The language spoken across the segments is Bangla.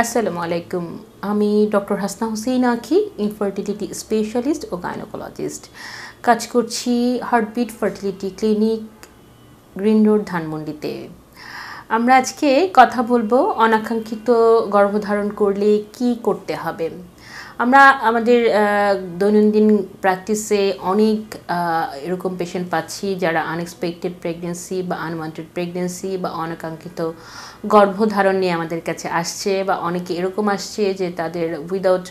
আসসালামু আলাইকুম। আমি doctor Hasna Hussain Ankhi, infertility specialist ও গাইনোকোলজিস্ট। কাজ করছি heartbeat fertility clinic, green road, ধানমন্ডিতে। আমরা আজকে কথা বলবো অনাকাঙ্ক্ষিত গর্ভধারণ করলে কি করতে হবে। আমরা আমাদের দৈনন্দিন প্র্যাকটিসে অনেক এরকম পেশেন্ট পাচ্ছি যারা আনএক্সপেক্টেড প্রেগনেন্সি বা আনওয়ান্টেড প্রেগনেন্সি বা অনাকাঙ্ক্ষিত গর্ভধারণ নিয়ে আমাদের কাছে আসছে, বা অনেকে এরকম আসছে যে তাদের উইদাউট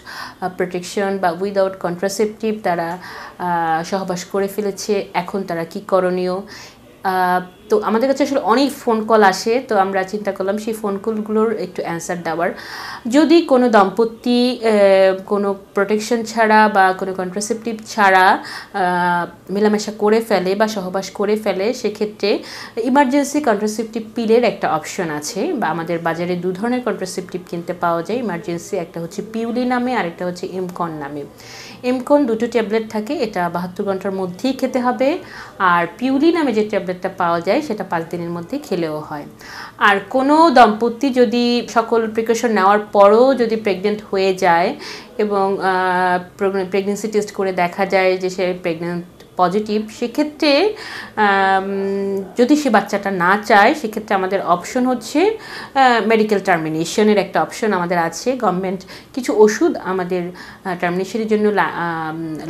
প্রোটেকশন বা উইদাউট কন্ট্রাসেপটিভ তারা সহবাস করে ফেলেছে। এখন তারা কি করণীয়? তো আমাদের কাছে আসলে অনেক ফোন কল আসে, তো আমরা চিন্তা করলাম সেই ফোন কলগুলোর একটু অ্যান্সার দেওয়ার। যদি কোনো দম্পতি কোনো প্রোটেকশন ছাড়া বা কোনো কন্ট্রাসেপটিভ ছাড়া মেলামেশা করে ফেলে বা সহবাস করে ফেলে, সেক্ষেত্রে ইমার্জেন্সি কন্ট্রাসেপটিভ পিলের একটা অপশন আছে, বা আমাদের বাজারে দু ধরনের কন্ট্রাসেপটিভ কিনতে পাওয়া যায় ইমার্জেন্সি। একটা হচ্ছে পিউলি নামে, আর একটা হচ্ছে এমকন নামে। এমকন 2টো ট্যাবলেট থাকে, এটা 72 ঘন্টার মধ্যেই খেতে হবে। আর পিউলি নামে যে ট্যাবলেটটা পাওয়া যায় সেটা 5 দিনের মধ্যে খেলেও হয়। আর কোনো দম্পতি যদি সকল প্রিকশন নেওয়ার পরও যদি প্রেগনেন্ট হয়ে যায় এবং প্রেগনেন্সি টেস্ট করে দেখা যায় যে সে প্রেগনেন্ট পজিটিভ, সেক্ষেত্রে যদি সে বাচ্চাটা না চায়, সেক্ষেত্রে আমাদের অপশন হচ্ছে মেডিকেল টার্মিনেশনের একটা অপশন আমাদের আছে। গভর্নমেন্ট কিছু ওষুধ আমাদের টার্মিনেশনের জন্য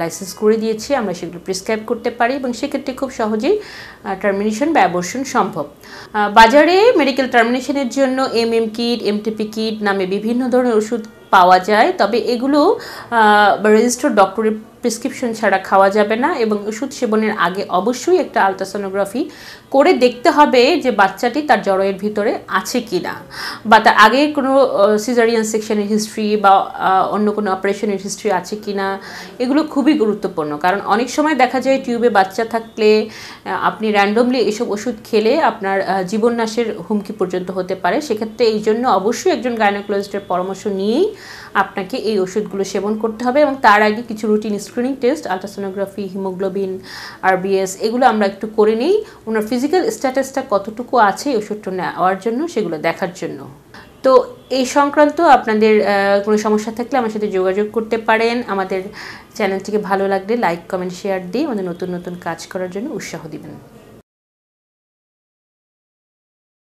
লাইসেন্স করে দিয়েছে, আমরা সেগুলো প্রেসক্রাইব করতে পারি এবং সেক্ষেত্রে খুব সহজেই টার্মিনেশন বা অ্যাবর্শন সম্ভব। বাজারে মেডিকেল টার্মিনেশনের জন্য কিট, এমটিপি কিট নামে বিভিন্ন ধরনের ওষুধ পাওয়া যায়, তবে এগুলো রেজিস্টার্ড ডক্টরের প্রেসক্রিপশন ছাড়া খাওয়া যাবে না, এবং ওষুধ সেবনের আগে অবশ্যই একটা আলট্রাসোনোগ্রাফি করে দেখতে হবে যে বাচ্চাটি তার জরায়ুর ভিতরে আছে কি না, বা তার আগে কোনো সিজারিয়ান সেকশনের হিস্ট্রি বা অন্য কোনো অপারেশনের হিস্ট্রি আছে কি না। এগুলো খুবই গুরুত্বপূর্ণ, কারণ অনেক সময় দেখা যায় টিউবে বাচ্চা থাকলে আপনি র্যান্ডমলি এসব ওষুধ খেলে আপনার জীবননাশের হুমকি পর্যন্ত হতে পারে। সেক্ষেত্রে এই জন্য অবশ্যই একজন গাইনোকোলজিস্টের পরামর্শ নিয়েই আপনাকে এই ওষুধগুলো সেবন করতে হবে, এবং তার আগে কিছু routine screening test, ultrasonography, haemoglobin, RBS, এগুলো আমরা একটু করে নিই ওনার ফিজিক্যাল স্ট্যাটাসটা কতটুকু আছে এই ওষুধটা নেওয়ার জন্য, সেগুলো দেখার জন্য। তো এই সংক্রান্ত আপনাদের কোনো সমস্যা থাকলে আমার সাথে যোগাযোগ করতে পারেন। আমাদের চ্যানেলটিকে ভালো লাগলে লাইক, কমেন্ট, শেয়ার দিয়ে আমাদের নতুন নতুন কাজ করার জন্য উৎসাহ দিবেন।